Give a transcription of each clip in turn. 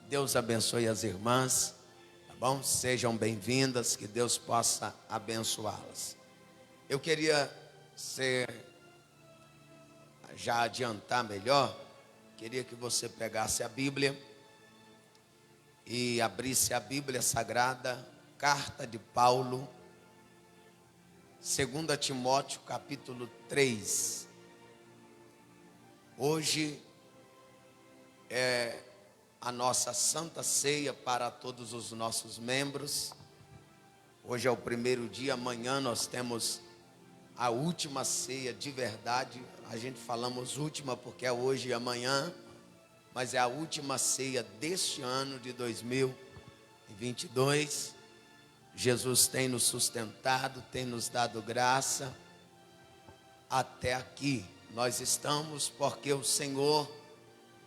Deus abençoe as irmãs, tá bom? Sejam bem-vindas, que Deus possa abençoá-las. Eu queria já adiantar melhor, queria que você pegasse a Bíblia e abrisse a Bíblia Sagrada, carta de Paulo, 2 Timóteo capítulo 3. Hoje é a nossa Santa Ceia para todos os nossos membros. Hoje é o primeiro dia, amanhã nós temos a última ceia de verdade. A gente falamos última porque é hoje e amanhã, mas é a última ceia deste ano de 2022. Jesus tem nos sustentado, tem nos dado graça. Até aqui nós estamos porque o Senhor,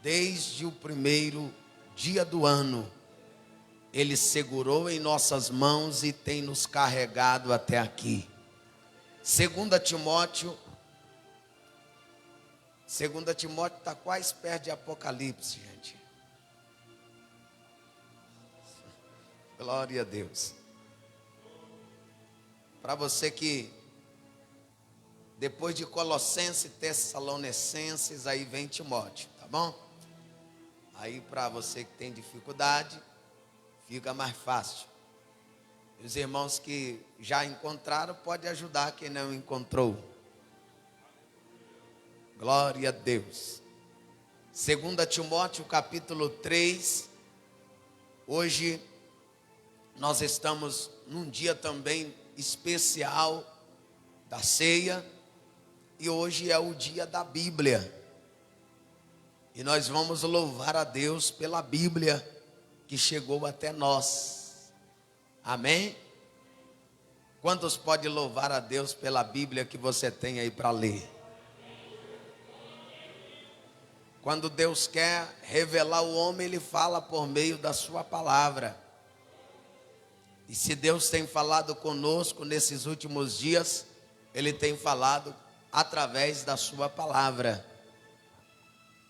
desde o primeiro dia do ano, Ele segurou em nossas mãos e tem nos carregado até aqui. 2 Timóteo está quase perto de Apocalipse, gente. Glória a Deus. Para você que depois de Colossenses e Tessalonicenses, aí vem Timóteo, tá bom? Aí para você que tem dificuldade, fica mais fácil. Os irmãos que já encontraram, pode ajudar quem não encontrou. Glória a Deus. 2 Timóteo capítulo 3. Hoje nós estamos num dia também especial da ceia. E hoje é o dia da Bíblia. E nós vamos louvar a Deus pela Bíblia que chegou até nós. Amém? Quantos podem louvar a Deus pela Bíblia que você tem aí para ler? Quando Deus quer revelar o homem, Ele fala por meio da sua palavra. E se Deus tem falado conosco nesses últimos dias, Ele tem falado através da sua palavra.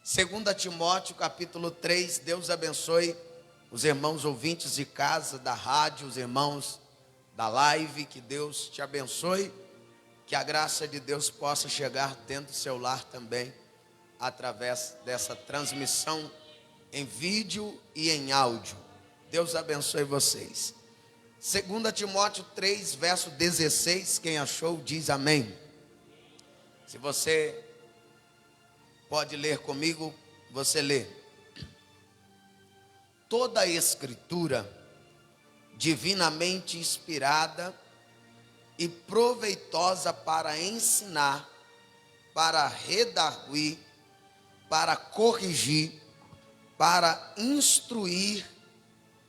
2 Timóteo capítulo 3, Deus abençoe os irmãos ouvintes de casa, da rádio, os irmãos da live, que Deus te abençoe, que a graça de Deus possa chegar dentro do seu lar também, através dessa transmissão em vídeo e em áudio. Deus abençoe vocês. 2 Timóteo 3, verso 16, quem achou diz amém. Se você pode ler comigo, você lê. Toda a Escritura, divinamente inspirada e proveitosa para ensinar, para redarguir, para corrigir, para instruir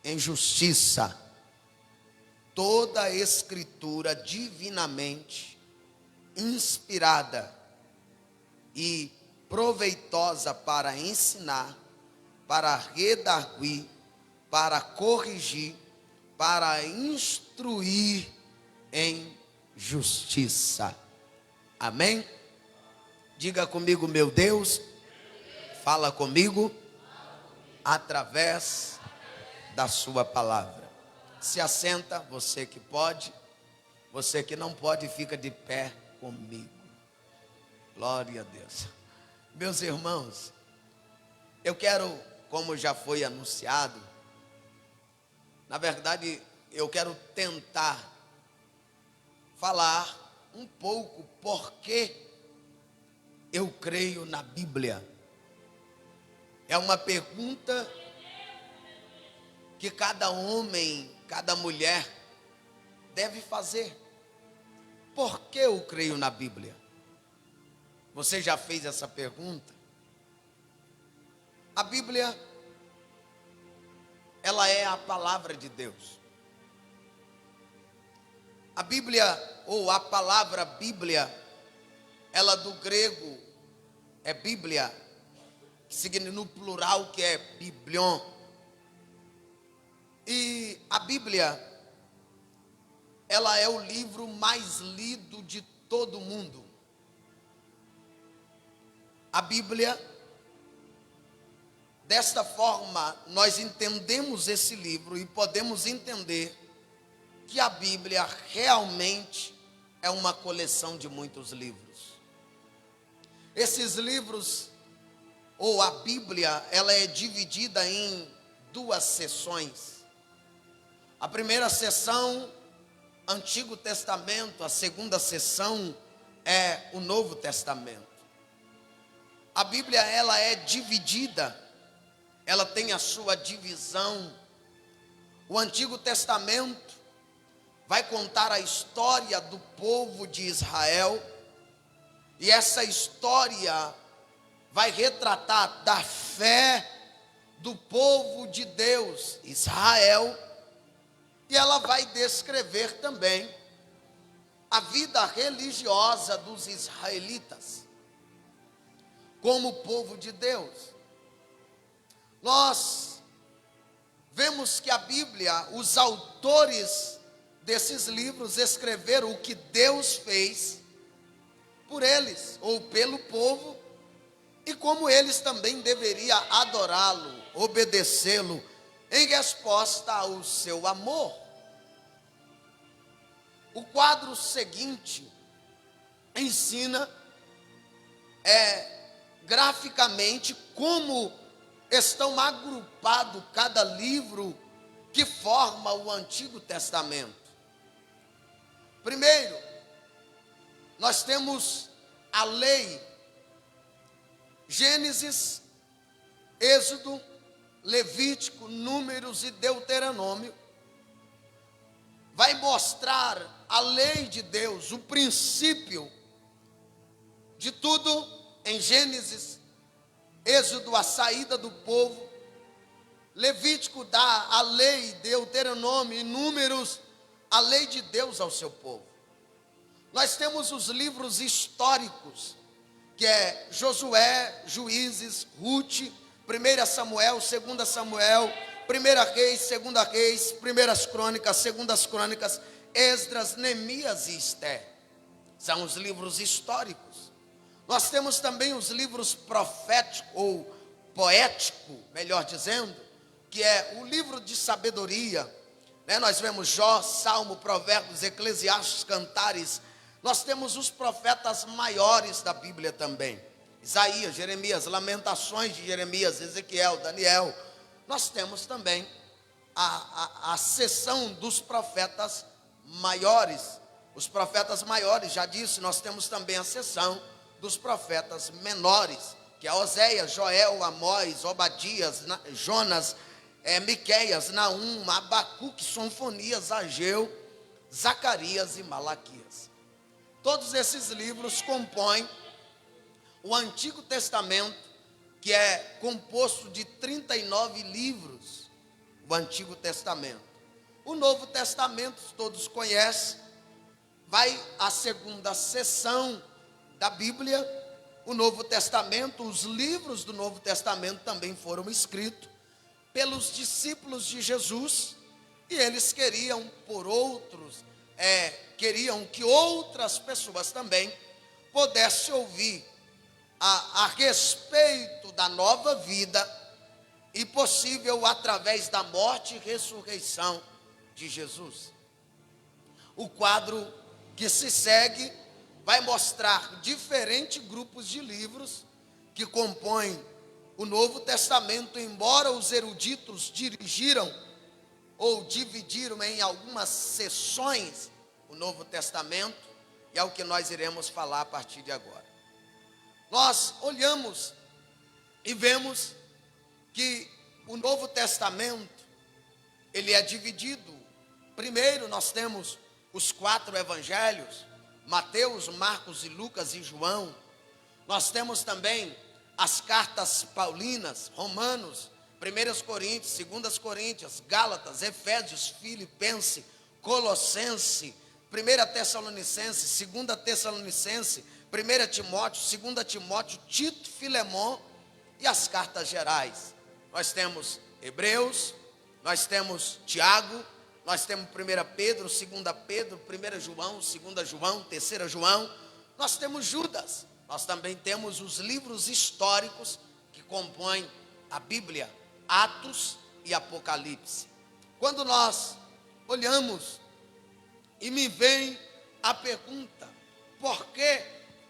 em justiça. Toda a Escritura divinamente inspirada e proveitosa para ensinar, para redarguir, para corrigir, para instruir em justiça. Amém? Diga comigo, meu Deus, fala comigo através da sua palavra. Se assenta, você que pode, você que não pode, fica de pé comigo. Glória a Deus. Meus irmãos, eu quero, como já foi anunciado, na verdade, eu quero tentar falar um pouco porque eu creio na Bíblia. É uma pergunta que cada homem, cada mulher deve fazer. Por que eu creio na Bíblia? Você já fez essa pergunta? A Bíblia, ela é a palavra de Deus. A Bíblia, ou a palavra Bíblia, ela do grego é Bíblia, que significa no plural, que é biblion. E a Bíblia, ela é o livro mais lido de todo o mundo. A Bíblia Desta forma, nós entendemos esse livro e podemos entender que a Bíblia realmente é uma coleção de muitos livros. Esses livros, ou a Bíblia, ela é dividida em duas seções. A primeira seção, Antigo Testamento, a segunda seção é o Novo Testamento. A Bíblia, ela é dividida, ela tem a sua divisão. O Antigo Testamento vai contar a história do povo de Israel, e essa história vai retratar da fé do povo de Deus, Israel, e ela vai descrever também a vida religiosa dos israelitas, como povo de Deus. Nós vemos que a Bíblia, os autores desses livros escreveram o que Deus fez por eles, ou pelo povo, e como eles também deveriam adorá-lo, obedecê-lo, em resposta ao seu amor. O quadro seguinte ensina graficamente como estão agrupados cada livro que forma o Antigo Testamento. Primeiro, nós temos a lei, Gênesis, Êxodo, Levítico, Números e Deuteronômio. Vai mostrar a lei de Deus, o princípio de tudo em Gênesis, Êxodo, a saída do povo, Levítico dá a lei, Deuteronômio e Números, a lei de Deus ao seu povo. Nós temos os livros históricos, que é Josué, Juízes, Ruth, 1 Samuel, 2 Samuel, 1 Reis, 2 Reis, 1 Crônicas, 2 Crônicas, Esdras, Neemias e Esther. São os livros históricos. Nós temos também os livros proféticos, ou poético, melhor dizendo, que é o livro de sabedoria. Nós vemos Jó, Salmo, Provérbios, Eclesiastes, Cantares. Nós temos os profetas maiores da Bíblia também. Isaías, Jeremias, Lamentações de Jeremias, Ezequiel, Daniel. Nós temos também a seção dos profetas maiores. Os profetas maiores, já disse, nós temos também a seção dos profetas menores, que é Oséias, Joel, Amós, Obadias, Jonas, Miqueias, Naum, Abacuque, Sonfonias, Ageu, Zacarias e Malaquias. Todos esses livros compõem o Antigo Testamento, que é composto de 39 livros, o Antigo Testamento. O Novo Testamento, todos conhecem, vai à segunda seção da Bíblia. O Novo Testamento, os livros do Novo Testamento também foram escritos pelos discípulos de Jesus, e eles queriam queriam que outras pessoas também pudessem ouvir a respeito da nova vida, e possível através da morte e ressurreição de Jesus. O quadro que se segue vai mostrar diferentes grupos de livros que compõem o Novo Testamento, embora os eruditos dirigiram ou dividiram em algumas seções o Novo Testamento, e é o que nós iremos falar a partir de agora. Nós olhamos e vemos que o Novo Testamento, ele é dividido. Primeiro nós temos os 4 evangelhos, Mateus, Marcos e Lucas e João. Nós temos também as cartas paulinas, Romanos, 1 Coríntios, 2 Coríntios, Gálatas, Efésios, Filipenses, Colossenses, 1 Tessalonicenses, 2 Tessalonicenses, 1 Timóteo, 2 Timóteo, Tito, Filemon e as cartas gerais. Nós temos Hebreus, nós temos Tiago, nós temos 1 Pedro, 2 Pedro, 1 João, 2 João, 3 João, nós temos Judas. Nós também temos os livros históricos que compõem a Bíblia, Atos e Apocalipse. Quando nós olhamos e me vem a pergunta: por que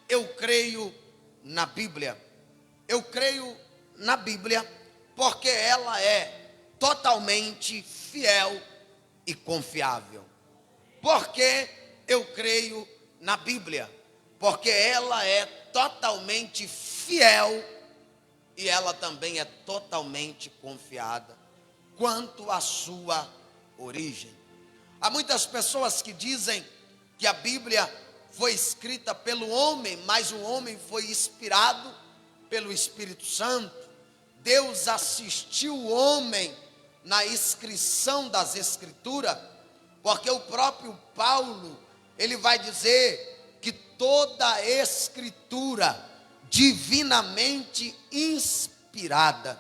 eu creio na Bíblia? Eu creio na Bíblia porque ela é totalmente fiel e confiável. Por que eu creio na Bíblia? Porque ela é totalmente fiel e ela também é totalmente confiada quanto à sua origem. Há muitas pessoas que dizem que a Bíblia foi escrita pelo homem, mas o homem foi inspirado pelo Espírito Santo. Deus assistiu o homem na inscrição das Escrituras, porque o próprio Paulo, ele vai dizer que toda a Escritura divinamente inspirada.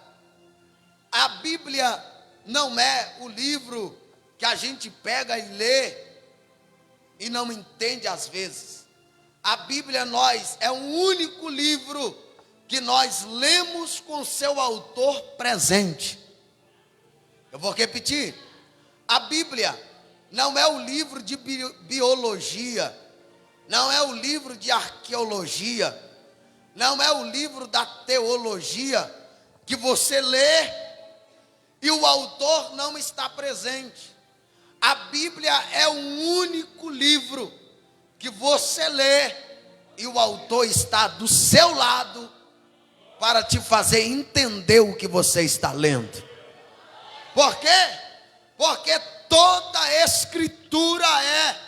A Bíblia não é o livro que a gente pega e lê e não entende às vezes. A Bíblia é o único livro que nós lemos com seu autor presente. Eu vou repetir. A Bíblia não é o livro de biologia, não é o livro de arqueologia, não é o livro da teologia que você lê e o autor não está presente. A Bíblia é o único livro que você lê e o autor está do seu lado para te fazer entender o que você está lendo. Por quê? Porque toda a Escritura é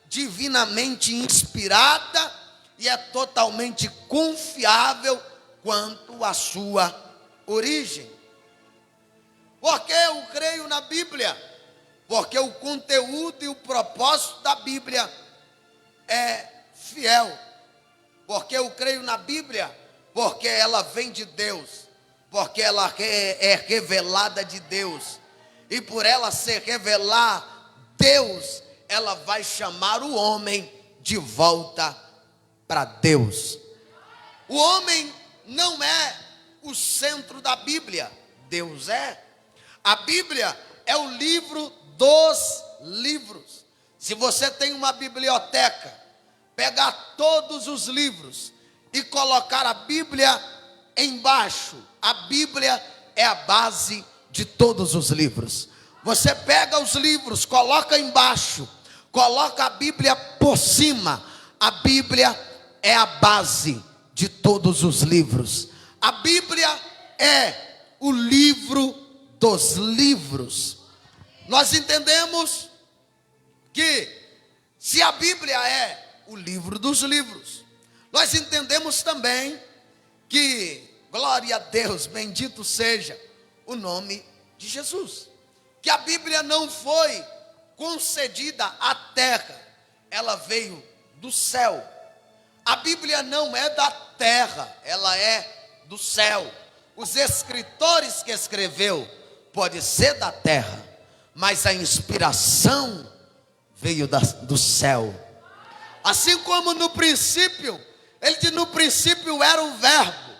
divinamente inspirada e é totalmente confiável quanto à sua origem. Por que eu creio na Bíblia? Porque o conteúdo e o propósito da Bíblia é fiel. Porque eu creio na Bíblia? Porque ela vem de Deus. Porque ela é revelada de Deus. E por ela ser revelar Deus, ela vai chamar o homem de volta para Deus. O homem não é o centro da Bíblia. Deus é. A Bíblia é o livro dos livros. Se você tem uma biblioteca, pegar todos os livros e colocar a Bíblia embaixo, a Bíblia é a base de todos os livros. Você pega os livros, coloca embaixo, coloca a Bíblia por cima. A Bíblia é a base de todos os livros. A Bíblia é o livro dos livros. Nós entendemos que se a Bíblia é o livro dos livros, nós entendemos também que, glória a Deus, bendito seja o nome de Jesus, que a Bíblia não foi concedida à terra, ela veio do céu. A Bíblia não é da terra, ela é do céu. Os escritores que escreveu pode ser da terra, mas a inspiração veio do céu. Assim como no princípio, ele diz: no princípio era o verbo.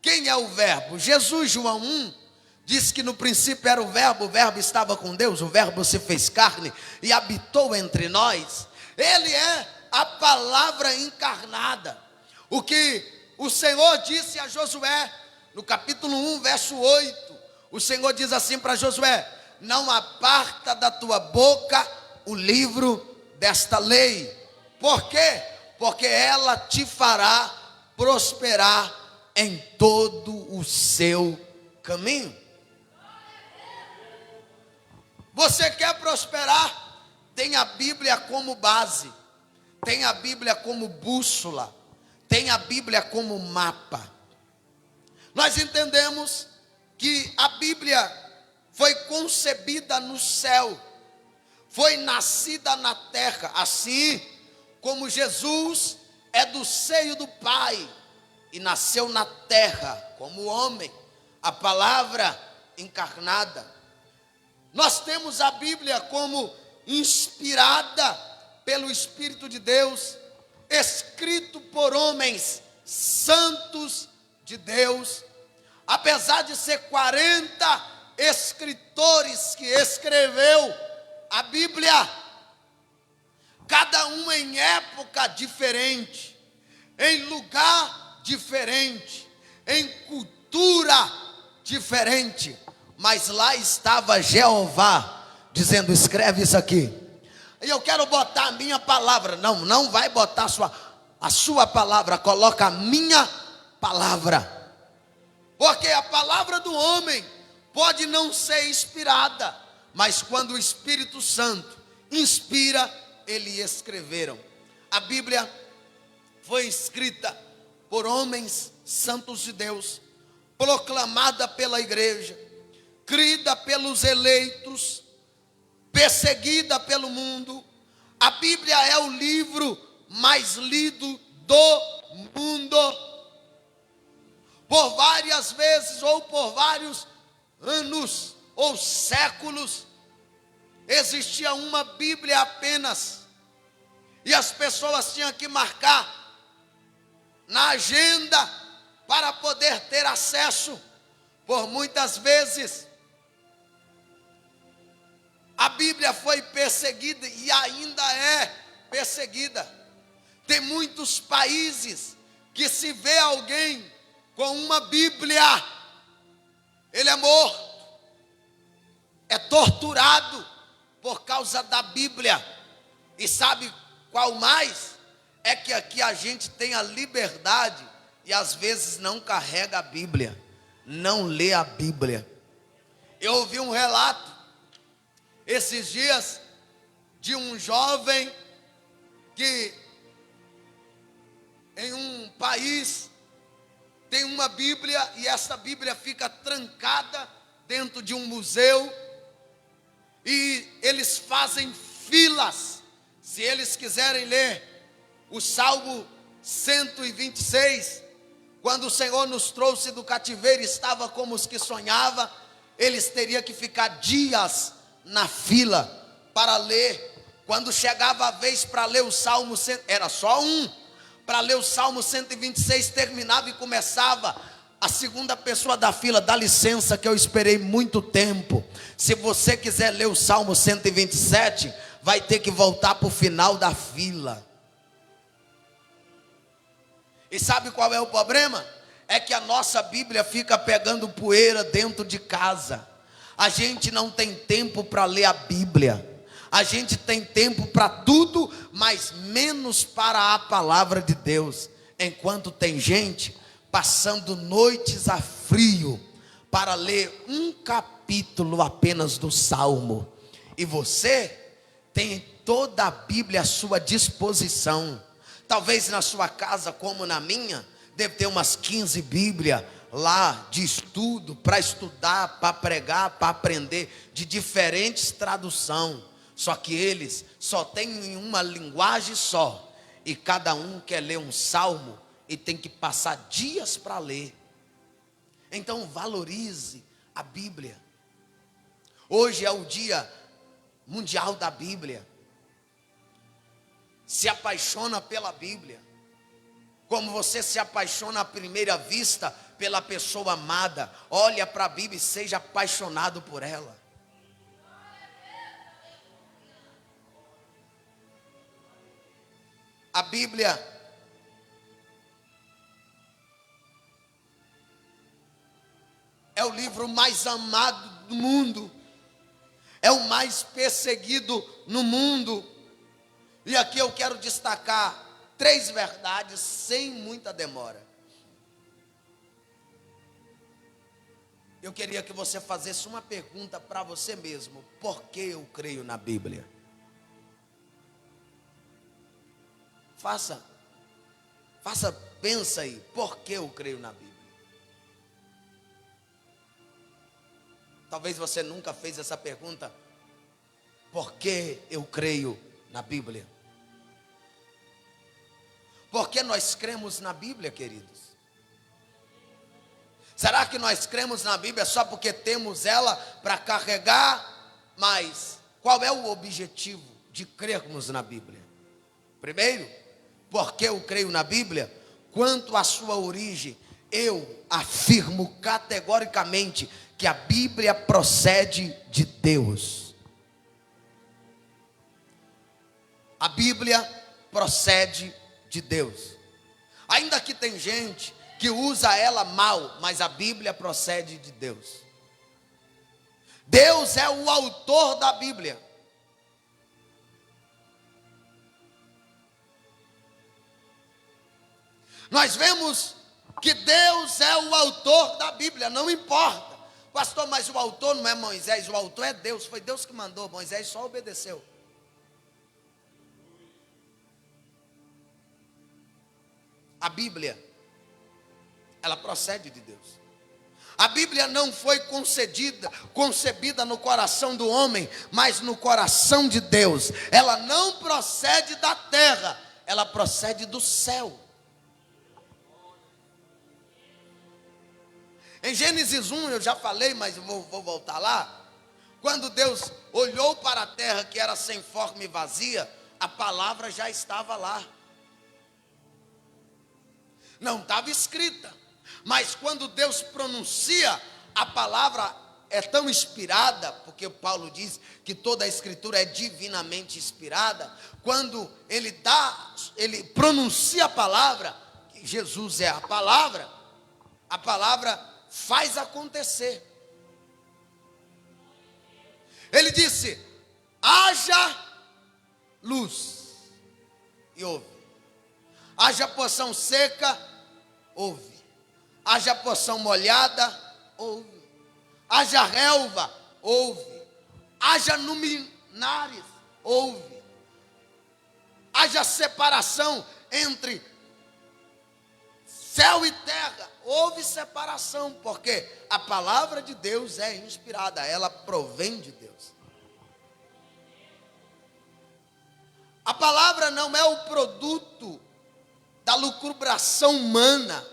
Quem é o verbo? Jesus, João 1, diz que no princípio era o verbo estava com Deus, o verbo se fez carne e habitou entre nós. Ele é a palavra encarnada. O que o Senhor disse a Josué, no capítulo 1, verso 8, o Senhor diz assim para Josué: não aparta da tua boca o livro desta lei. Por quê? Porque ela te fará prosperar em todo o seu caminho. Você quer prosperar? Tem a Bíblia como base, tem a Bíblia como bússola, tem a Bíblia como mapa. Nós entendemos que a Bíblia foi concebida no céu, foi nascida na terra, assim como Jesus é do seio do Pai e nasceu na terra como homem, a palavra encarnada. Nós temos a Bíblia como inspirada pelo Espírito de Deus, escrito por homens santos de Deus. apesar de ser 40 escritores que escreveu a Bíblia, cada um em época diferente, em lugar diferente, em cultura diferente, mas lá estava Jeová dizendo: escreve isso aqui. E eu quero botar a minha palavra. Não vai botar a sua palavra, coloca a minha palavra. Porque a palavra do homem pode não ser inspirada, mas quando o Espírito Santo inspira, eles escreveram. A Bíblia foi escrita por homens santos de Deus, proclamada pela igreja, crida pelos eleitos, perseguida pelo mundo. A Bíblia é o livro mais lido do mundo. Por várias vezes ou por vários anos ou séculos, existia uma Bíblia apenas, e as pessoas tinham que marcar na agenda para poder ter acesso. Por muitas vezes a Bíblia foi perseguida e ainda é perseguida. Tem muitos países que, se vê alguém com uma Bíblia, ele é morto, é torturado por causa da Bíblia. E sabe qual mais? É que aqui a gente tem a liberdade e às vezes não carrega a Bíblia, não lê a Bíblia. Eu ouvi um relato esses dias de um jovem que em um país tem uma Bíblia e essa Bíblia fica trancada dentro de um museu e eles fazem filas. Se eles quiserem ler o Salmo 126, quando o Senhor nos trouxe do cativeiro, estava como os que sonhava, eles teriam que ficar dias na fila para ler. Quando chegava a vez para ler o Salmo, era só um, para ler o Salmo 126, terminava e começava a segunda pessoa da fila: dá licença que eu esperei muito tempo. Se você quiser ler o Salmo 127, vai ter que voltar para o final da fila. E sabe qual é o problema? É que a nossa Bíblia fica pegando poeira dentro de casa. A gente não tem tempo para ler a Bíblia. A gente tem tempo para tudo, mas menos para a palavra de Deus. Enquanto tem gente passando noites a frio para ler um capítulo apenas do Salmo. E você tem toda a Bíblia à sua disposição. Talvez na sua casa, como na minha, deve ter umas 15 Bíblias lá de estudo, para estudar, para pregar, para aprender, de diferentes traduções. Só que eles só têm uma linguagem só, e cada um quer ler um salmo e tem que passar dias para ler. Então valorize a Bíblia. Hoje é o Dia Mundial da Bíblia. Se apaixona pela Bíblia, como você se apaixona à primeira vista pela pessoa amada. Olha para a Bíblia e seja apaixonado por ela. A Bíblia é o livro mais amado do mundo, é o mais perseguido no mundo. E aqui eu quero destacar 3 verdades sem muita demora. Eu queria que você fizesse uma pergunta para você mesmo: por que eu creio na Bíblia? Pensa aí, por que eu creio na Bíblia? Talvez você nunca fez essa pergunta: por que eu creio na Bíblia? Porque nós cremos na Bíblia, queridos? Será que nós cremos na Bíblia só porque temos ela para carregar? Mas qual é o objetivo de crermos na Bíblia? Primeiro, porque eu creio na Bíblia, quanto à sua origem, Eu afirmo categoricamente que a Bíblia procede de Deus. A Bíblia procede de Deus. Ainda que tem gente que usa ela mal, mas a Bíblia procede de Deus. Deus é o autor da Bíblia. Nós vemos que Deus é o autor da Bíblia, não importa. Pastor, mas o autor não é Moisés, o autor é Deus. Foi Deus que mandou, Moisés só obedeceu. A Bíblia, ela procede de Deus. A Bíblia não foi concebida no coração do homem, mas no coração de Deus. Ela não procede da terra, ela procede do céu. Em Gênesis 1, eu já falei, mas eu vou voltar lá. Quando Deus olhou para a terra que era sem forma e vazia, a palavra já estava lá. Não estava escrita, mas quando Deus pronuncia, a palavra é tão inspirada, porque Paulo diz que toda a escritura é divinamente inspirada. Quando ele pronuncia a palavra, que Jesus é a palavra faz acontecer. Ele disse: haja luz, e houve. Haja porção seca, houve. Haja porção molhada, houve. Haja relva, houve. Haja luminares, houve. Haja separação entre céu e terra, houve separação, porque a palavra de Deus é inspirada, ela provém de Deus. A palavra não é o produto da lucubração humana,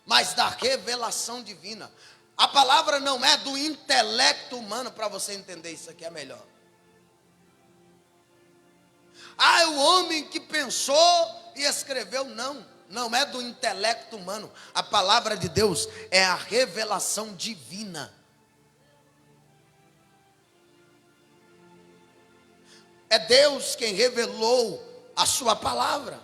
mas da revelação divina. A palavra não é do intelecto humano, para você entender isso aqui é melhor. É o homem que pensou e escreveu, não é do intelecto humano. A palavra de Deus é a revelação divina. É Deus quem revelou a sua palavra.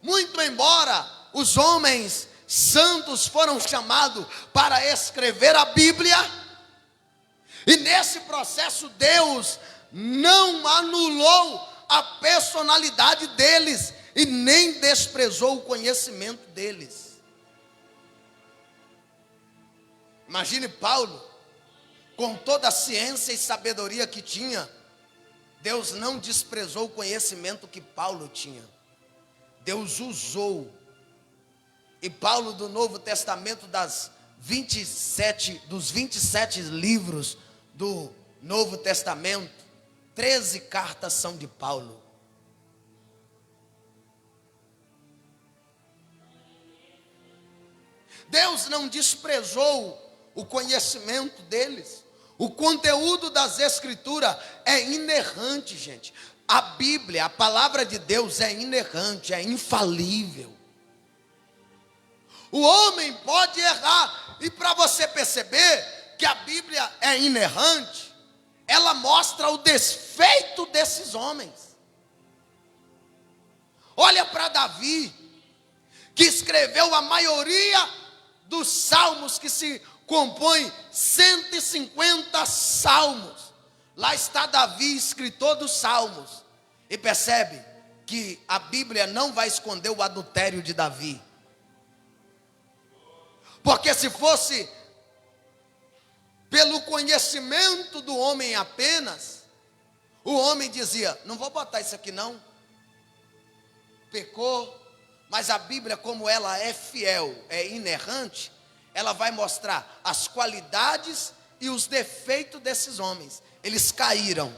Muito embora os homens santos foram chamados para escrever a Bíblia, e nesse processo Deus não anulou a personalidade deles e nem desprezou o conhecimento deles. Imagine Paulo, com toda a ciência e sabedoria que tinha, Deus não desprezou o conhecimento que Paulo tinha. Deus usou. E Paulo, do Novo Testamento, dos 27 livros do Novo Testamento, 13 cartas são de Paulo. Deus não desprezou o conhecimento deles. O conteúdo das Escrituras é inerrante, gente. A Bíblia, a palavra de Deus é inerrante, é infalível. O homem pode errar, e para você perceber que a Bíblia é inerrante, ela mostra o desfeito desses homens. Olha para Davi, que escreveu a maioria dos salmos, que se compõe 150 salmos. Lá está Davi, escritor dos salmos. E percebe que a Bíblia não vai esconder o adultério de Davi. Porque se fosse pelo conhecimento do homem apenas, o homem dizia: não vou botar isso aqui não. Pecou. Mas a Bíblia, como ela é fiel, é inerrante, ela vai mostrar as qualidades e os defeitos desses homens. Eles caíram.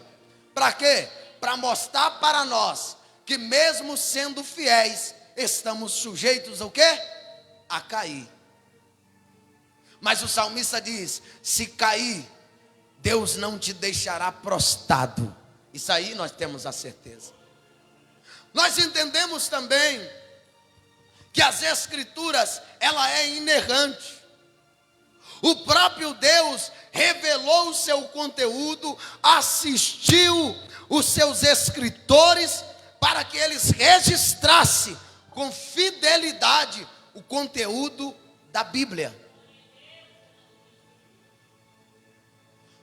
Para quê? Para mostrar para nós que mesmo sendo fiéis, estamos sujeitos ao quê? A cair. Mas o salmista diz: se cair, Deus não te deixará prostrado. Isso aí nós temos a certeza. Nós entendemos também que as Escrituras, ela é inerrante. O próprio Deus revelou o seu conteúdo, assistiu os seus escritores para que eles registrassem com fidelidade o conteúdo da Bíblia.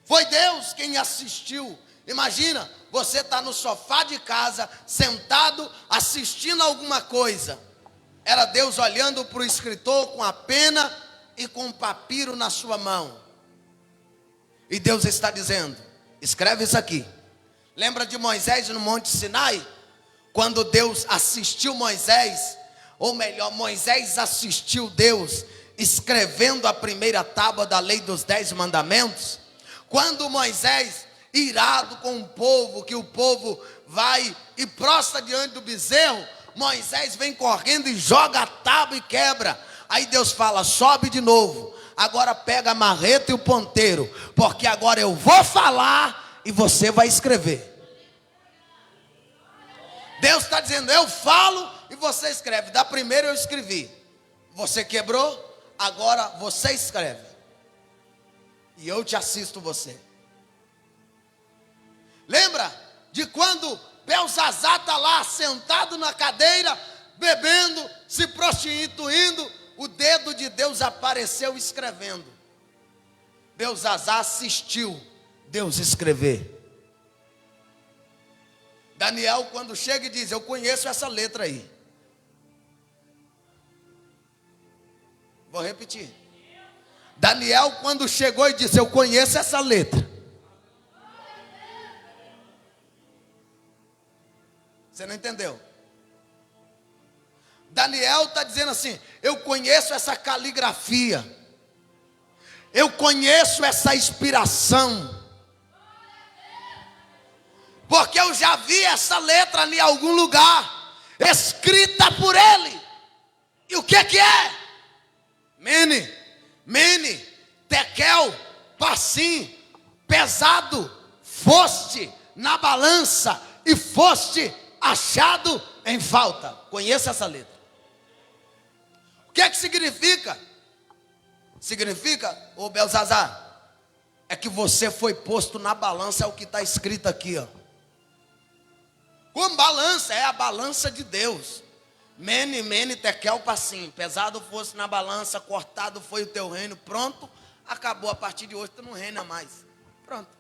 Foi Deus quem assistiu. Imagina, você está no sofá de casa, sentado, assistindo alguma coisa. Era Deus olhando para o escritor com a pena e com o papiro na sua mão. E Deus está dizendo, escreve isso aqui. Lembra de Moisés no Monte Sinai? Quando Deus assistiu Moisés, ou melhor, Moisés assistiu Deus escrevendo a primeira tábua da lei dos 10 mandamentos. Quando Moisés, irado com o povo, que o povo vai e prostra diante do bezerro, Moisés vem correndo e joga a tábua e quebra. Aí Deus fala, sobe de novo, agora pega a marreta e o ponteiro, porque agora eu vou falar e você vai escrever. Deus está dizendo, eu falo e você escreve. Da primeira eu escrevi, você quebrou, agora você escreve. E eu te assisto você. Lembra de quando Belzazar está lá sentado na cadeira, bebendo, se prostituindo, o dedo de Deus apareceu escrevendo. Belzazar assistiu Deus escrever. Daniel, quando chega e diz, eu conheço essa letra aí. Vou repetir. Daniel, quando chegou e disse, eu conheço essa letra. Você não entendeu? Daniel está dizendo assim, eu conheço essa caligrafia. Eu conheço essa inspiração. Porque eu já vi essa letra em algum lugar, escrita por ele. E o que é? Mene, tekel, passim, pesado, foste na balança e foste achado em falta. Conheça essa letra. O que significa? Significa, ô Belzazar, é que você foi posto na balança, é o que está escrito aqui, ó. Como balança? É a balança de Deus. Mene, tekel, passim. Pesado fosse na balança, cortado foi o teu reino. Pronto, acabou. A partir de hoje tu não reina mais. Pronto.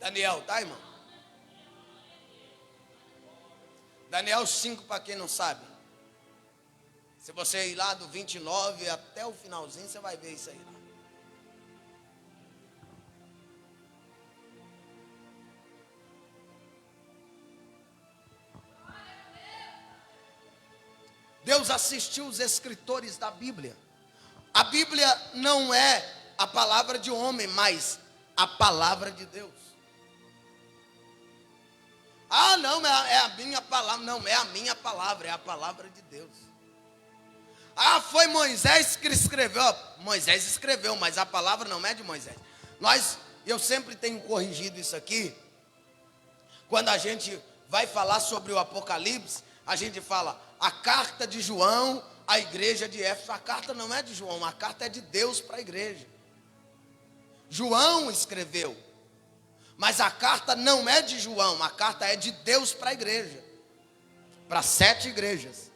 Daniel, tá, irmão? Daniel 5, para quem não sabe. Se você ir lá do 29 até o finalzinho, você vai ver isso aí. Deus assistiu os escritores da Bíblia. A Bíblia não é a palavra de homem, mas a palavra de Deus. Ah, não, é a minha palavra. Não, é a minha palavra, é a palavra de Deus. Ah, foi Moisés que escreveu. Moisés escreveu, mas a palavra não é de Moisés. Eu sempre tenho corrigido isso aqui. Quando a gente vai falar sobre o Apocalipse, a gente fala a carta de João à igreja de Éfeso. A carta não é de João, a carta é de Deus para a igreja. João escreveu, mas a carta não é de João, a carta é de Deus para a igreja, para 7 igrejas.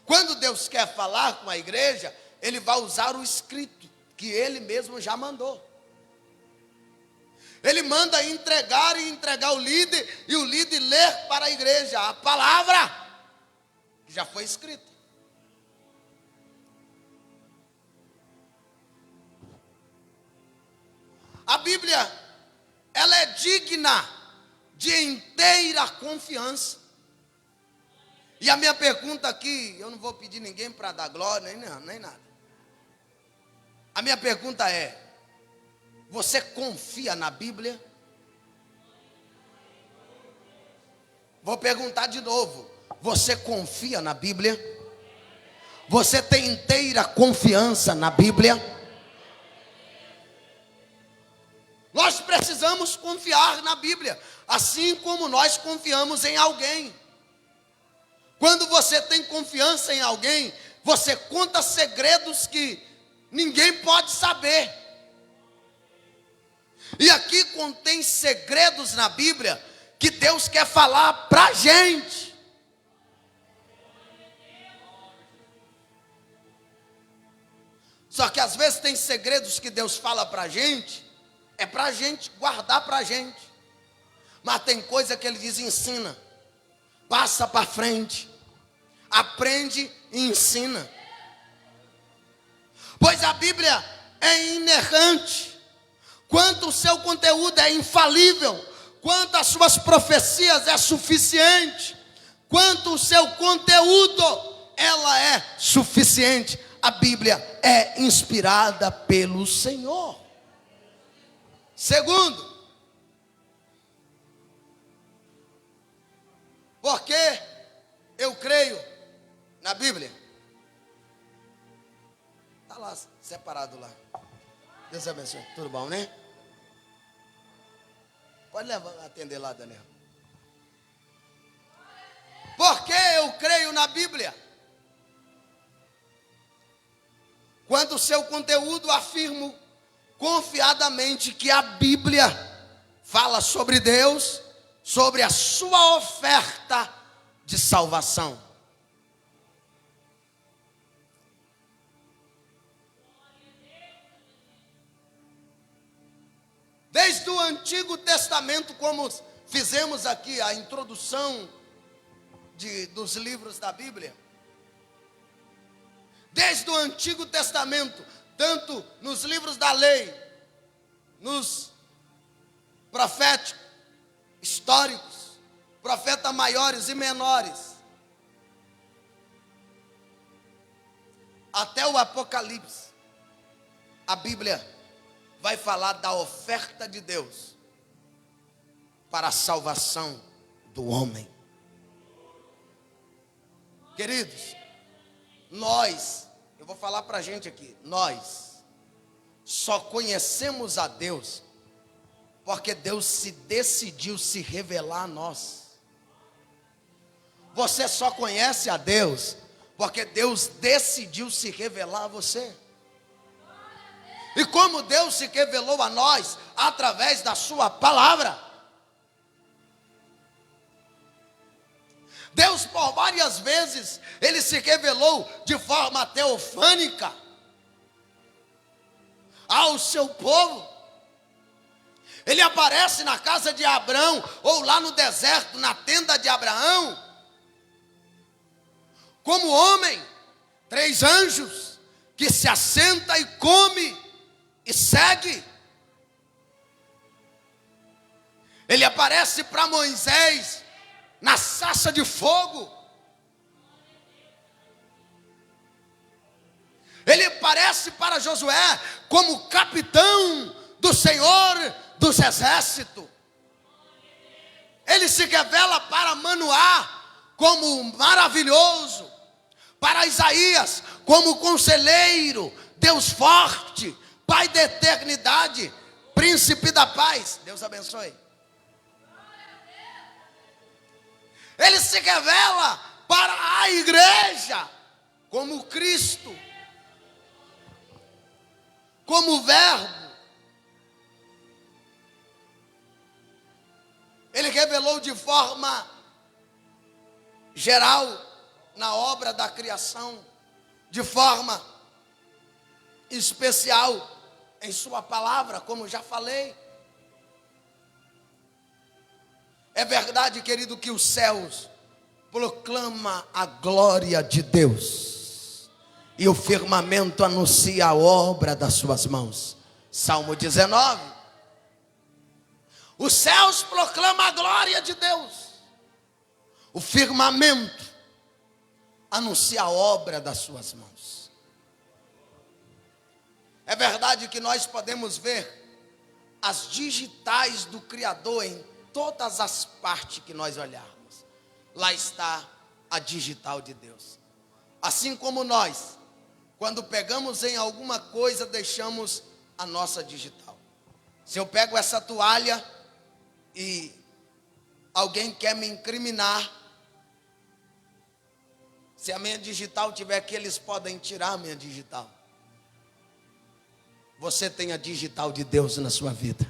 Quando Deus quer falar com a igreja, Ele vai usar o escrito, que Ele mesmo já mandou. Ele manda entregar o líder, e o líder ler para a igreja a palavra que já foi escrita. A Bíblia, ela é digna de inteira confiança. E a minha pergunta aqui, eu não vou pedir ninguém para dar glória, nem nada. A minha pergunta é, você confia na Bíblia? Vou perguntar de novo. Você confia na Bíblia? Você tem inteira confiança na Bíblia? Nós precisamos confiar na Bíblia. Assim como nós confiamos em alguém. Quando você tem confiança em alguém, você conta segredos que ninguém pode saber. E aqui contém segredos na Bíblia que Deus quer falar para a gente. Só que às vezes tem segredos que Deus fala para a gente, é para a gente guardar para a gente. Mas tem coisa que Ele diz: ensina, passa para frente, aprende e ensina. Pois a Bíblia é inerrante, quanto o seu conteúdo é infalível, quanto as suas profecias é suficiente, quanto o seu conteúdo ela é suficiente. A Bíblia é inspirada pelo Senhor. Segundo, porque eu creio na Bíblia. Está lá, separado lá. Deus abençoe. Tudo bom, né? Pode levar, atender lá, Daniel. Porque eu creio na Bíblia. Quando o seu conteúdo afirmo confiadamente que a Bíblia fala sobre Deus, sobre a sua oferta de salvação. Desde o Antigo Testamento, como fizemos aqui a introdução dos livros da Bíblia, desde o Antigo Testamento, tanto nos livros da lei, nos proféticos, históricos, profetas maiores e menores, até o Apocalipse, a Bíblia vai falar da oferta de Deus para a salvação do homem. Queridos, eu vou falar para a gente aqui, nós só conhecemos a Deus porque Deus se decidiu se revelar a nós. Você só conhece a Deus porque Deus decidiu se revelar a você. E como Deus se revelou a nós através da sua palavra. Deus por várias vezes, Ele se revelou de forma teofânica ao seu povo. Ele aparece na casa de Abraão, ou lá no deserto, na tenda de Abraão, como homem, 3 anjos, que se assenta e come e segue. Ele aparece para Moisés na sarça de fogo. Ele aparece para Josué como capitão do Senhor dos exércitos. Ele se revela para Manoá como maravilhoso, para Isaías como conselheiro, Deus forte, Pai da eternidade, príncipe da paz. Deus abençoe. Ele se revela para a igreja como Cristo, como Verbo. Ele revelou de forma geral na obra da criação, de forma especial em sua palavra, como já falei. É verdade, querido, que os céus proclamam a glória de Deus e o firmamento anuncia a obra das suas mãos. Salmo 19. Os céus proclamam a glória de Deus, o firmamento anuncia a obra das suas mãos. É verdade que nós podemos ver as digitais do Criador em todas as partes que nós olharmos. Lá está a digital de Deus. Assim como nós, quando pegamos em alguma coisa, deixamos a nossa digital. Se eu pego essa toalha e alguém quer me incriminar, se a minha digital tiver aqui, eles podem tirar a minha digital. Você tem a digital de Deus na sua vida.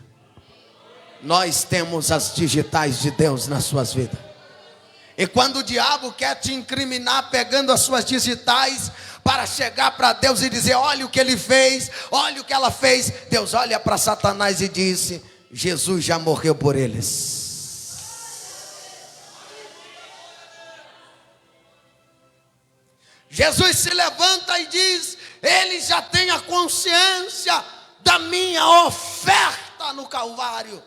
Nós temos as digitais de Deus nas suas vidas. E quando o diabo quer te incriminar pegando as suas digitais para chegar para Deus e dizer: olha o que ele fez, olha o que ela fez, Deus olha para Satanás e disse: Jesus já morreu por eles. Jesus se levanta e diz: ele já tem a consciência da minha oferta no Calvário.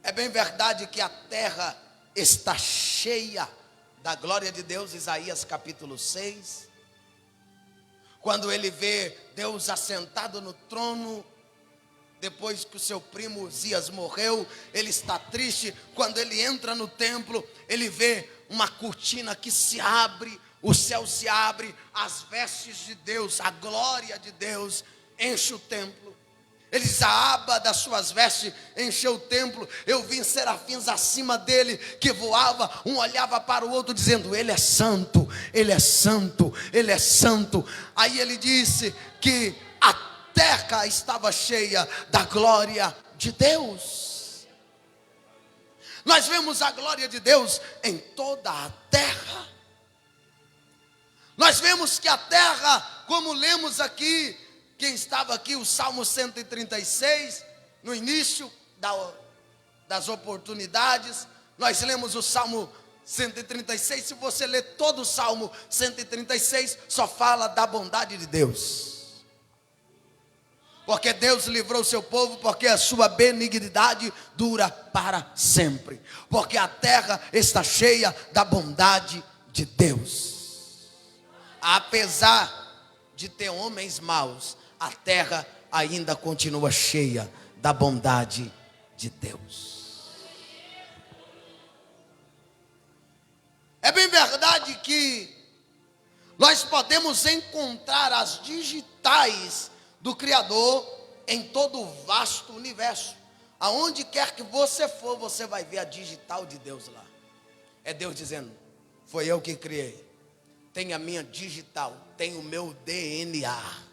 É bem verdade que a terra está cheia da glória de Deus, Isaías capítulo 6. Quando ele vê Deus assentado no trono, depois que o seu primo Uzias morreu, ele está triste. Quando ele entra no templo, ele vê uma cortina que se abre, o céu se abre, as vestes de Deus, a glória de Deus enche o templo. Ele diz: a aba das suas vestes encheu o templo. Eu vi serafins acima dele que voava, um olhava para o outro dizendo: ele é santo, ele é santo, ele é santo. Aí ele disse que a terra estava cheia da glória de Deus. Nós vemos a glória de Deus em toda a terra. Nós vemos que a terra, como lemos aqui, quem estava aqui, o Salmo 136, no início das oportunidades, nós lemos o Salmo 136. Se você ler todo o Salmo 136, só fala da bondade de Deus. Porque Deus livrou o seu povo, porque a sua benignidade dura para sempre. Porque a terra está cheia da bondade de Deus. Apesar de ter homens maus, a terra ainda continua cheia da bondade de Deus. É bem verdade que nós podemos encontrar as digitais do Criador em todo o vasto universo. Aonde quer que você for, você vai ver a digital de Deus lá. É Deus dizendo: foi eu que criei. Tem a minha digital, tem o meu DNA.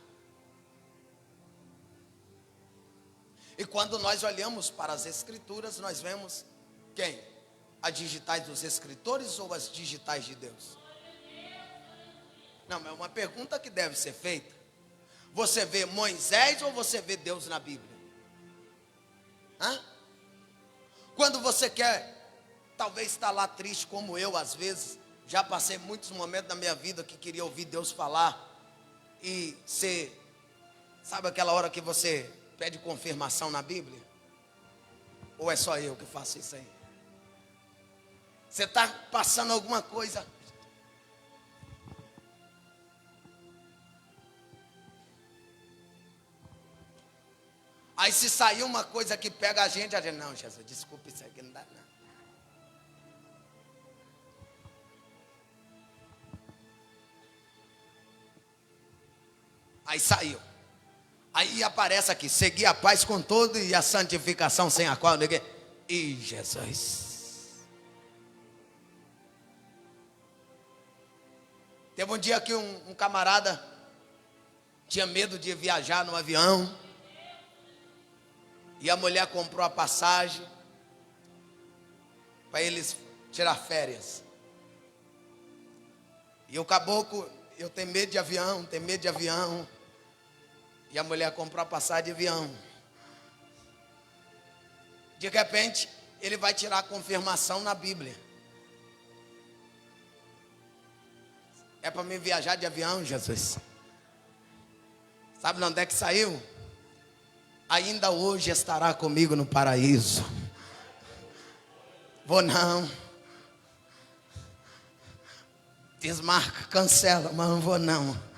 E quando nós olhamos para as escrituras, nós vemos quem? As digitais dos escritores ou as digitais de Deus? Não, é uma pergunta que deve ser feita. Você vê Moisés ou você vê Deus na Bíblia? Quando você quer, talvez está lá triste como eu às vezes, já passei muitos momentos na minha vida que queria ouvir Deus falar. E você, sabe aquela hora que você pede confirmação na Bíblia? Ou é só eu que faço isso aí? Você está passando alguma coisa, aí se sair uma coisa que pega a gente não, Jesus, desculpa, isso aqui não dá não. Aí saiu. Aí aparece aqui: seguir a paz com todo e a santificação, sem a qual ninguém. Ih, Jesus. Teve um dia que um camarada tinha medo de viajar no avião. E a mulher comprou a passagem para eles tirar férias. E o caboclo: eu tenho medo de avião, tenho medo de avião. E a mulher comprou a passagem de avião. De repente, ele vai tirar a confirmação na Bíblia. É para mim viajar de avião, Jesus. Sabe de onde é que saiu? Ainda hoje estará comigo no paraíso. Vou não. Desmarca, cancela, mas não vou não.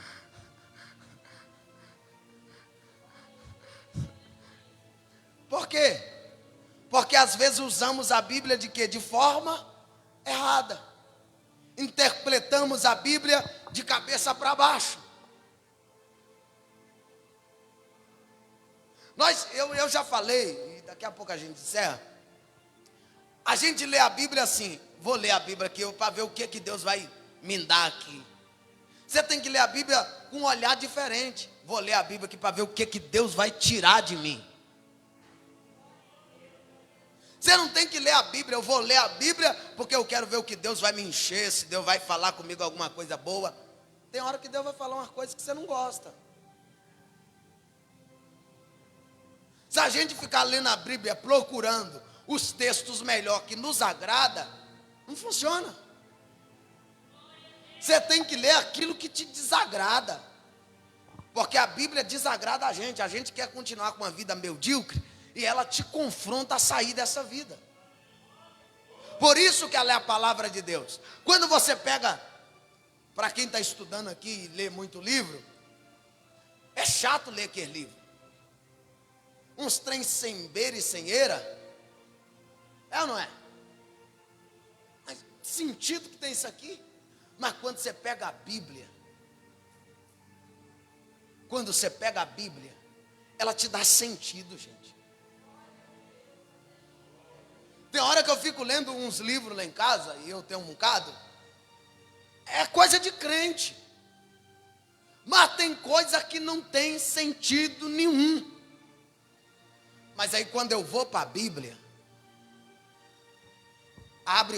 Por quê? Porque às vezes usamos a Bíblia de quê? De forma errada. Interpretamos a Bíblia de cabeça para baixo. Eu já falei, e daqui a pouco a gente encerra. A gente lê a Bíblia assim, vou ler a Bíblia aqui para ver o que Deus vai me dar aqui. Você tem que ler a Bíblia com um olhar diferente. Vou ler a Bíblia aqui para ver o que Deus vai tirar de mim. Você não tem que ler a Bíblia, eu vou ler a Bíblia porque eu quero ver o que Deus vai me encher, se Deus vai falar comigo alguma coisa boa. Tem hora que Deus vai falar uma coisa que você não gosta. Se a gente ficar lendo a Bíblia, procurando os textos melhor que nos agrada, não funciona. Você tem que ler aquilo que te desagrada. Porque a Bíblia desagrada a gente quer continuar com uma vida medíocre, e ela te confronta a sair dessa vida. Por isso que ela é a palavra de Deus. Quando você pega, para quem está estudando aqui e lê muito livro, é chato ler aquele livro. Uns trem sem beira e sem eira. É ou não é? Mas que sentido que tem isso aqui? Mas quando você pega a Bíblia, ela te dá sentido, gente. Tem hora que eu fico lendo uns livros lá em casa, e eu tenho um bocado, é coisa de crente. Mas tem coisa que não tem sentido nenhum. Mas aí quando eu vou para a Bíblia, abre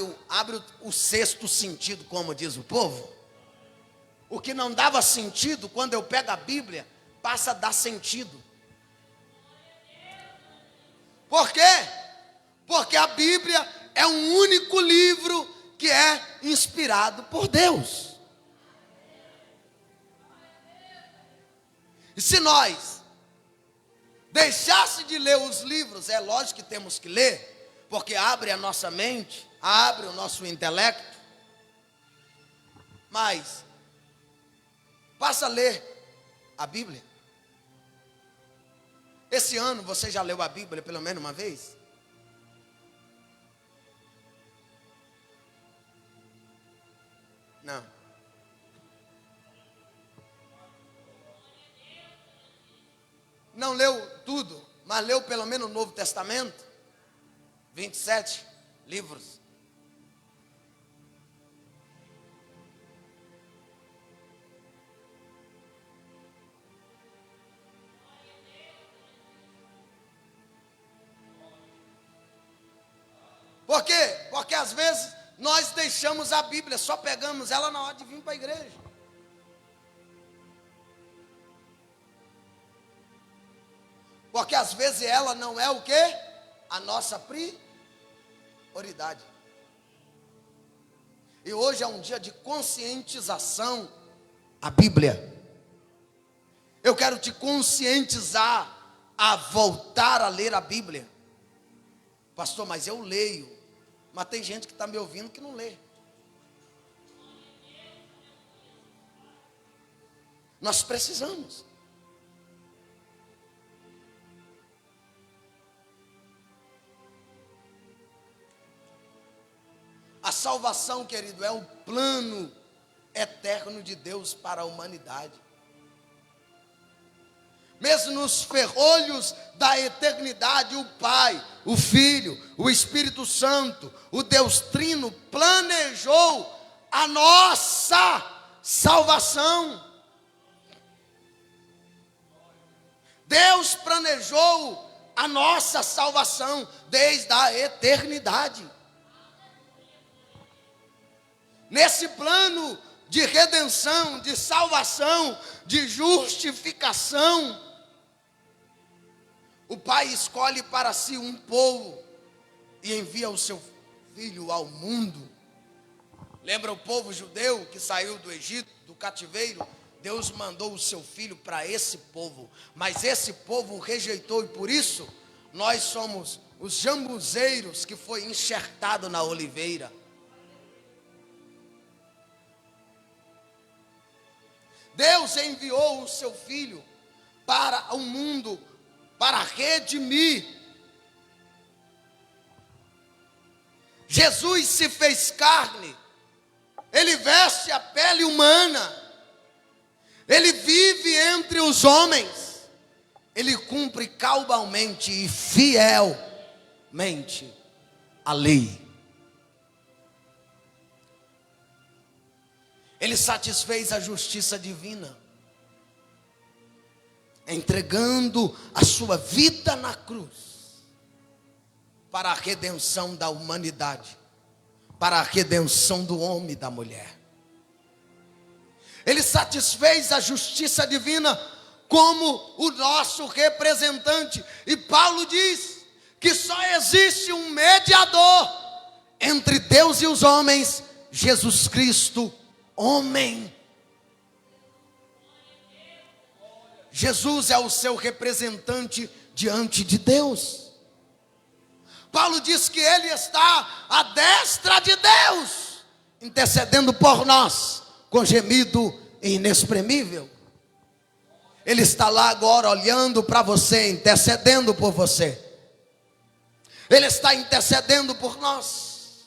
o sexto sentido, como diz o povo. O que não dava sentido, quando eu pego a Bíblia, passa a dar sentido. Por quê? Porque a Bíblia é um único livro que é inspirado por Deus. E se nós deixasse de ler os livros, é lógico que temos que ler, porque abre a nossa mente, abre o nosso intelecto, mas passa a ler a Bíblia. Esse ano você já leu a Bíblia pelo menos uma vez? Não. Não leu tudo, mas leu pelo menos o Novo Testamento? 27 livros. Por quê? Porque às vezes nós deixamos a Bíblia, só pegamos ela na hora de vir para a igreja. Porque às vezes ela não é o quê? A nossa prioridade. E hoje é um dia de conscientização à Bíblia. Eu quero te conscientizar a voltar a ler a Bíblia. Pastor, mas eu leio. Mas tem gente que está me ouvindo que não lê. Nós precisamos. A salvação, querido, é o plano eterno de Deus para a humanidade. Mesmo nos ferrolhos da eternidade, o Pai, o Filho, o Espírito Santo, o Deus Trino planejou a nossa salvação. Deus planejou a nossa salvação desde a eternidade. Nesse plano de redenção, de salvação, de justificação, o Pai escolhe para si um povo e envia o seu Filho ao mundo. Lembra o povo judeu que saiu do Egito, do cativeiro? Deus mandou o seu Filho para esse povo, mas esse povo o rejeitou, e por isso nós somos os jambuzeiros que foi enxertado na oliveira. Deus enviou o seu Filho para o mundo, para redimir. Jesus se fez carne, ele veste a pele humana, ele vive entre os homens, ele cumpre cabalmente e fielmente a lei. Ele satisfez a justiça divina, entregando a sua vida na cruz, para a redenção da humanidade, para a redenção do homem e da mulher. Ele satisfez a justiça divina como o nosso representante. E Paulo diz que só existe um mediador entre Deus e os homens, Jesus Cristo, homem. Jesus é o seu representante diante de Deus. Paulo diz que ele está à destra de Deus, intercedendo por nós com gemido inexprimível. Ele está lá agora olhando para você, intercedendo por você. Ele está intercedendo por nós.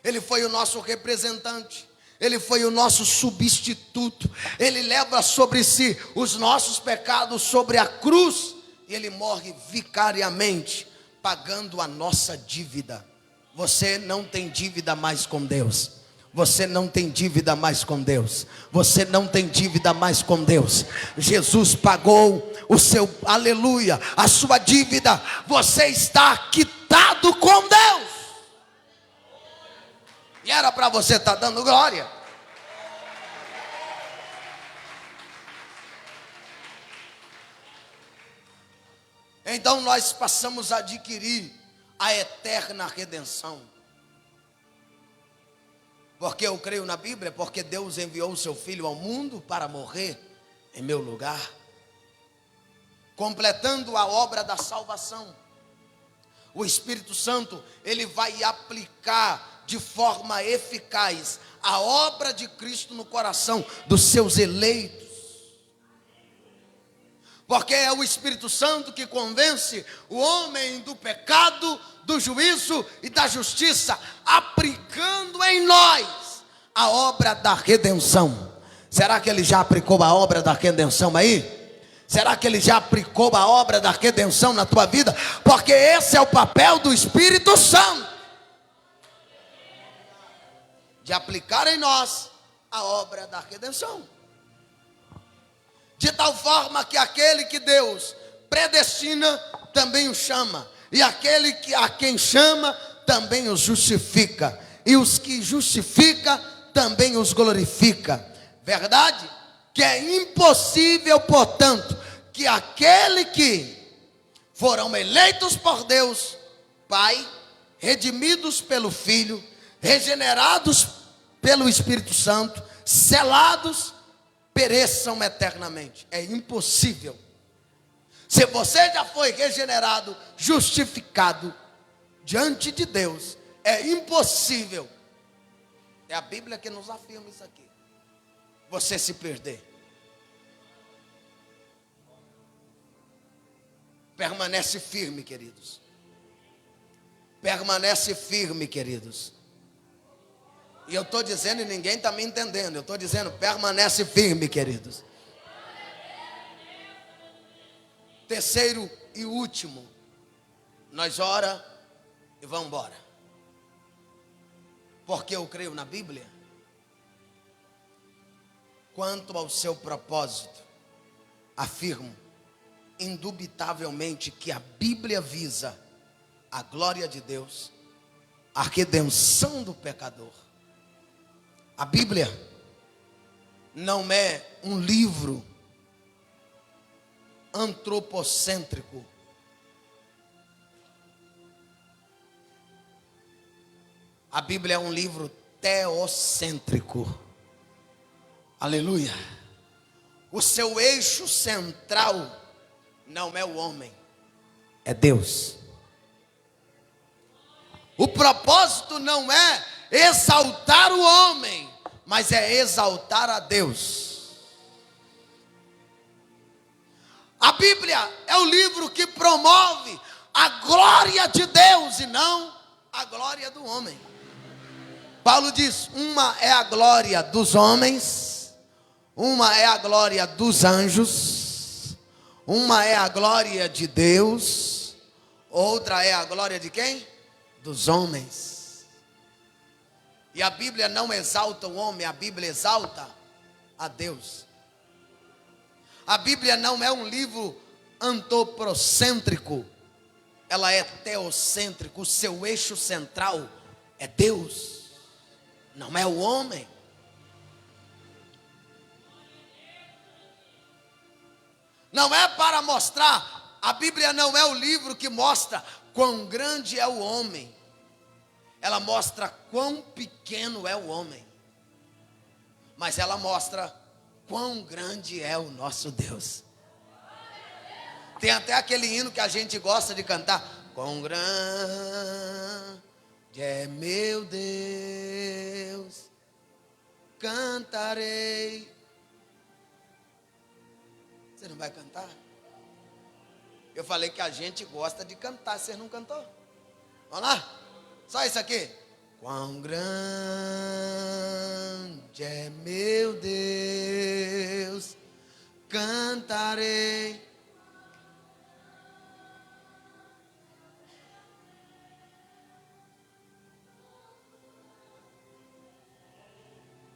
Ele foi o nosso representante. Ele foi o nosso substituto. Ele leva sobre si os nossos pecados sobre a cruz. E ele morre vicariamente, pagando a nossa dívida. Você não tem dívida mais com Deus. Você não tem dívida mais com Deus. Você não tem dívida mais com Deus. Jesus pagou o seu, aleluia, a sua dívida. Você está quitado com Deus. E era para você estar dando glória. Então nós passamos a adquirir a eterna redenção. Porque eu creio na Bíblia, porque Deus enviou o seu Filho ao mundo para morrer em meu lugar, completando a obra da salvação. O Espírito Santo, ele vai aplicar de forma eficaz a obra de Cristo no coração dos seus eleitos. Porque é o Espírito Santo que convence o homem do pecado, do juízo e da justiça, aplicando em nós a obra da redenção. Será que ele já aplicou a obra da redenção aí? Será que ele já aplicou a obra da redenção na tua vida? Porque esse é o papel do Espírito Santo, de aplicar em nós a obra da redenção. De tal forma que aquele que Deus predestina também o chama, e aquele que a quem chama também os justifica, e os que justifica também os glorifica. Verdade? Que é impossível, portanto, que aquele que foram eleitos por Deus Pai, redimidos pelo Filho, regenerados pelo Espírito Santo, selados, pereçam eternamente. É impossível. Se você já foi regenerado, justificado diante de Deus, é impossível. É a Bíblia que nos afirma isso aqui. Você se perder. Permanece firme, queridos. Permanece firme, queridos. E eu estou dizendo e ninguém está me entendendo. Eu estou dizendo, permanece firme, queridos. Terceiro e último, nós ora e vamos embora. Porque eu creio na Bíblia. Quanto ao seu propósito, afirmo indubitavelmente que a Bíblia visa a glória de Deus, a redenção do pecador. A Bíblia não é um livro antropocêntrico. A Bíblia é um livro teocêntrico. Aleluia. O seu eixo central não é o homem, é Deus. O propósito não é exaltar o homem, mas é exaltar a Deus. A Bíblia é o livro que promove a glória de Deus e não a glória do homem. Paulo diz: uma é a glória dos homens, uma é a glória dos anjos, uma é a glória de Deus, outra é a glória de quem? Dos homens. E a Bíblia não exalta o homem, a Bíblia exalta a Deus. A Bíblia não é um livro antropocêntrico, ela é teocêntrica. O seu eixo central é Deus, não é o homem. Não é para mostrar, a Bíblia não é o livro que mostra quão grande é o homem, ela mostra quão pequeno é o homem, mas ela mostra quão grande é o nosso Deus. Tem até aquele hino que a gente gosta de cantar: quão grande é meu Deus, cantarei. Você não vai cantar? Eu falei que a gente gosta de cantar, você não cantou? Vamos lá? Só isso aqui. Quão grande é meu Deus, cantarei.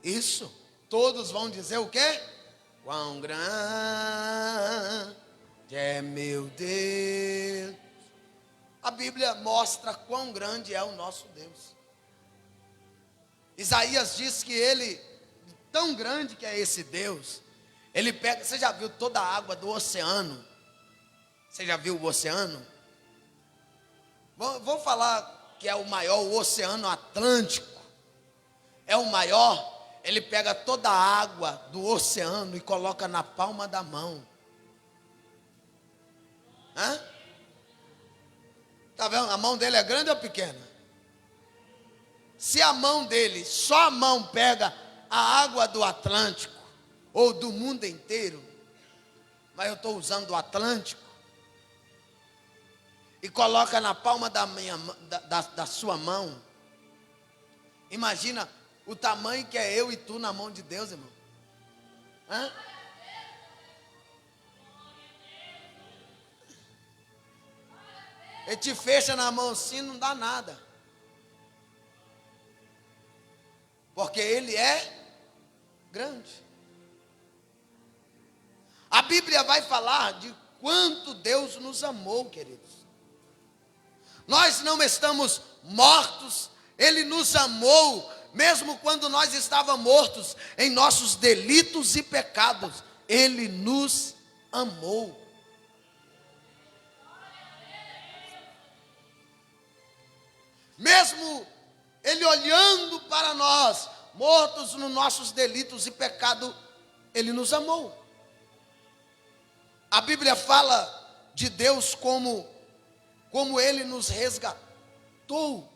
Isso, todos vão dizer o quê? Quão grande é meu Deus. A Bíblia mostra quão grande é o nosso Deus. Isaías diz que ele, tão grande que é esse Deus, ele pega, você já viu toda a água do oceano? Você já viu o oceano? Vou falar que é o maior, o Oceano Atlântico. É o maior. Ele pega toda a água do oceano e coloca na palma da mão. Hã? Tá vendo? A mão dele é grande ou pequena? Se a mão dele, só a mão pega a água do Atlântico, ou do mundo inteiro, mas eu estou usando o Atlântico, e coloca na palma da sua mão, imagina o tamanho que é eu e tu na mão de Deus, irmão. Hã? Ele te fecha na mão assim, não dá nada. Porque ele é grande. A Bíblia vai falar de quanto Deus nos amou, queridos. Nós não estamos mortos, Ele nos amou, mesmo quando nós estávamos mortos em nossos delitos e pecados, Ele nos amou. Mesmo Ele olhando para nós, mortos nos nossos delitos e pecados, Ele nos amou. A Bíblia fala de Deus como Ele nos resgatou,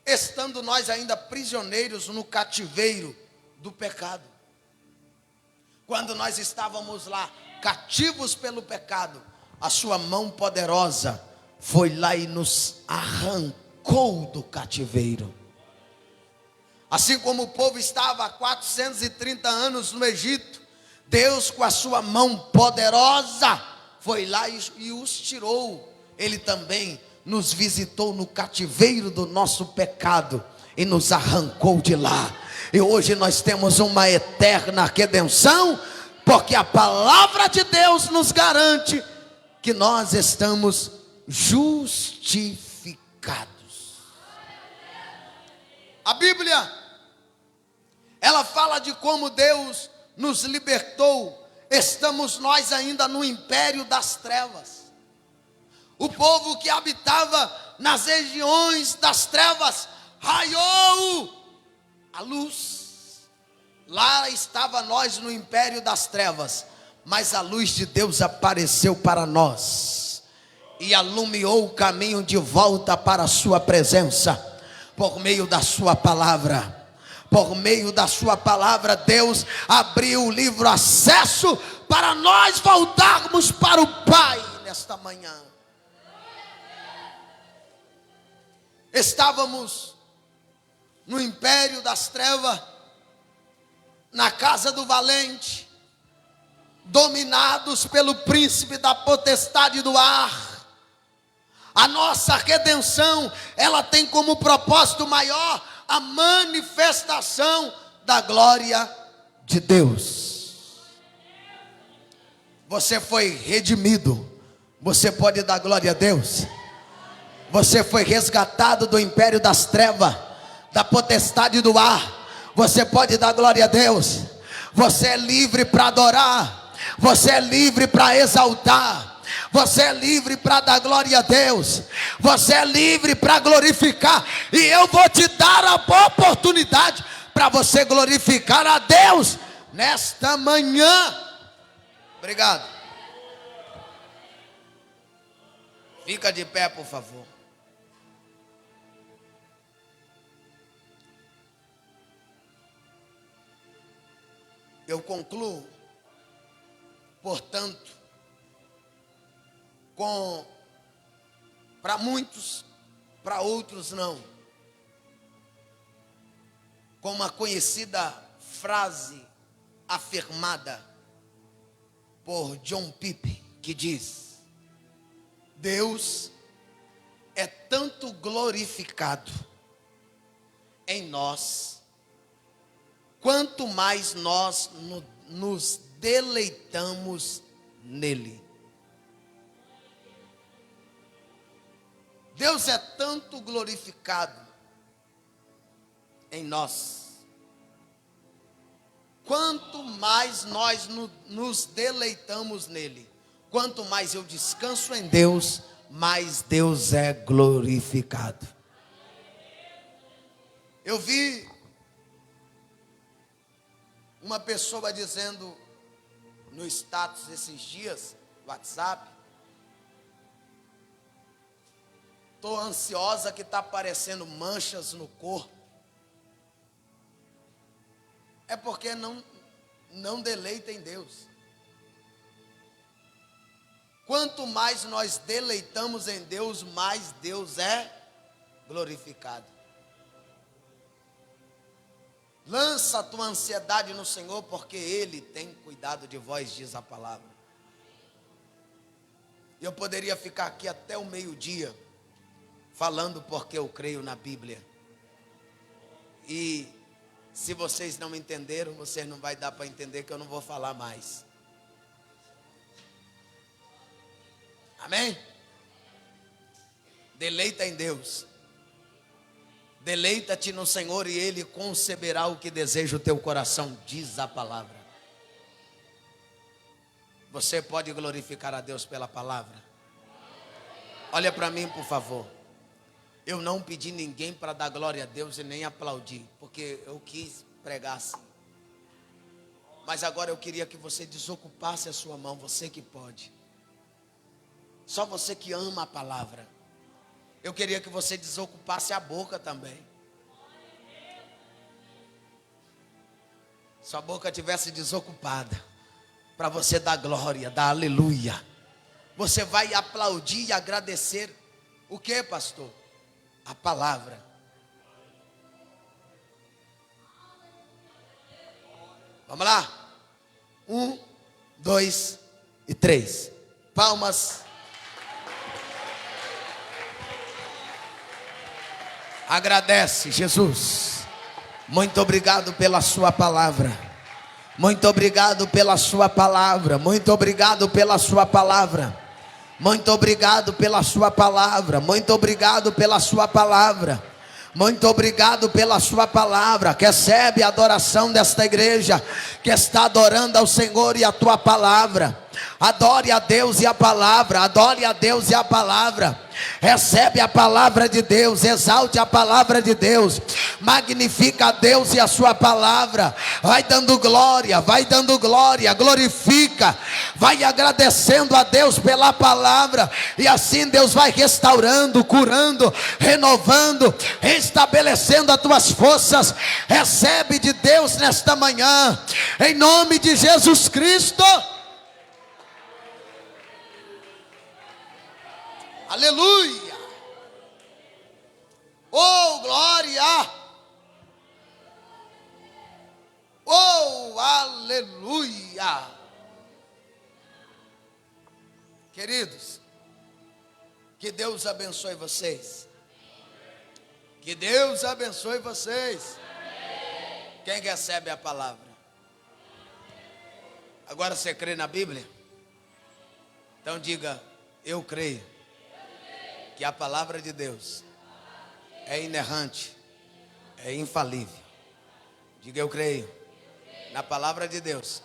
estando nós ainda prisioneiros no cativeiro do pecado. Quando nós estávamos lá, cativos pelo pecado, a sua mão poderosa foi lá e nos arrancou do cativeiro. Assim como o povo estava há 430 anos no Egito, Deus com a sua mão poderosa foi lá e os tirou. Ele também nos visitou no cativeiro do nosso pecado e nos arrancou de lá. E hoje nós temos uma eterna redenção, porque a palavra de Deus nos garante que nós estamos justificados. A Bíblia, ela fala de como Deus nos libertou. Estamos nós ainda no império das trevas. O povo que habitava nas regiões das trevas, raiou a luz. Lá estava nós no império das trevas, mas a luz de Deus apareceu para nós e alumiou o caminho de volta para a sua presença, por meio da sua palavra. Por meio da sua palavra, Deus abriu o livre acesso para nós voltarmos para o Pai nesta manhã. Estávamos no império das trevas, na casa do valente, dominados pelo príncipe da potestade do ar. A nossa redenção, ela tem como propósito maior a manifestação da glória de Deus. Você foi redimido, você pode dar glória a Deus. Você foi resgatado do império das trevas, da potestade do ar. Você pode dar glória a Deus. Você é livre para adorar. Você é livre para exaltar. Você é livre para dar glória a Deus. Você é livre para glorificar. E eu vou te dar a oportunidade para você glorificar a Deus nesta manhã. Obrigado. Fica de pé, por favor. Eu concluo, portanto, para muitos, para outros não, com uma conhecida frase afirmada por John Pipe, que diz: Deus é tanto glorificado em nós, quanto mais nós nos deleitamos nele. Deus é tanto glorificado em nós, quanto mais nós nos deleitamos nele. Quanto mais eu descanso em Deus, mais Deus é glorificado. Eu vi uma pessoa dizendo no status esses dias, WhatsApp: estou ansiosa que está aparecendo manchas no corpo. É porque não deleita em Deus. Quanto mais nós deleitamos em Deus, mais Deus é glorificado. Lança a tua ansiedade no Senhor, porque Ele tem cuidado de vós, diz a palavra. Eu poderia ficar aqui até o meio-dia falando porque eu creio na Bíblia. E se vocês não entenderam, vocês não vai dar para entender, que eu não vou falar mais. Amém? Deleita em Deus. Deleita-te no Senhor e Ele conceberá o que deseja o teu coração, diz a palavra. Você pode glorificar a Deus pela palavra? Olha para mim, por favor. Eu não pedi ninguém para dar glória a Deus e nem aplaudir, porque eu quis pregar assim. Mas agora eu queria que você desocupasse a sua mão, você que pode. Só você que ama a palavra. Eu queria que você desocupasse a boca também. Sua boca tivesse desocupada, para você dar glória, dar aleluia. Você vai aplaudir e agradecer. O que, pastor? A palavra. Vamos lá? 1, 2 e 3. Palmas. Agradece, Jesus. Muito obrigado pela sua palavra. Muito obrigado pela sua palavra. Muito obrigado pela sua palavra. Muito obrigado pela sua palavra. Muito obrigado pela sua palavra. Muito obrigado pela sua palavra. Recebe a adoração desta igreja que está adorando ao Senhor e a tua palavra. Adore a Deus e a palavra. Adore a Deus e a palavra. Recebe a palavra de Deus. Exalte a palavra de Deus. Magnifica a Deus e a sua palavra. Vai dando glória. Vai dando glória. Glorifica. Vai agradecendo a Deus pela palavra. E assim Deus vai restaurando, curando, renovando, restabelecendo as tuas forças. Recebe de Deus nesta manhã, em nome de Jesus Cristo. Aleluia. Oh, glória. Queridos, que Deus abençoe vocês. Que Deus abençoe vocês. Quem recebe a palavra? Agora você crê na Bíblia? Então diga: eu creio que a palavra de Deus é inerrante, é infalível. Diga: eu creio na palavra de Deus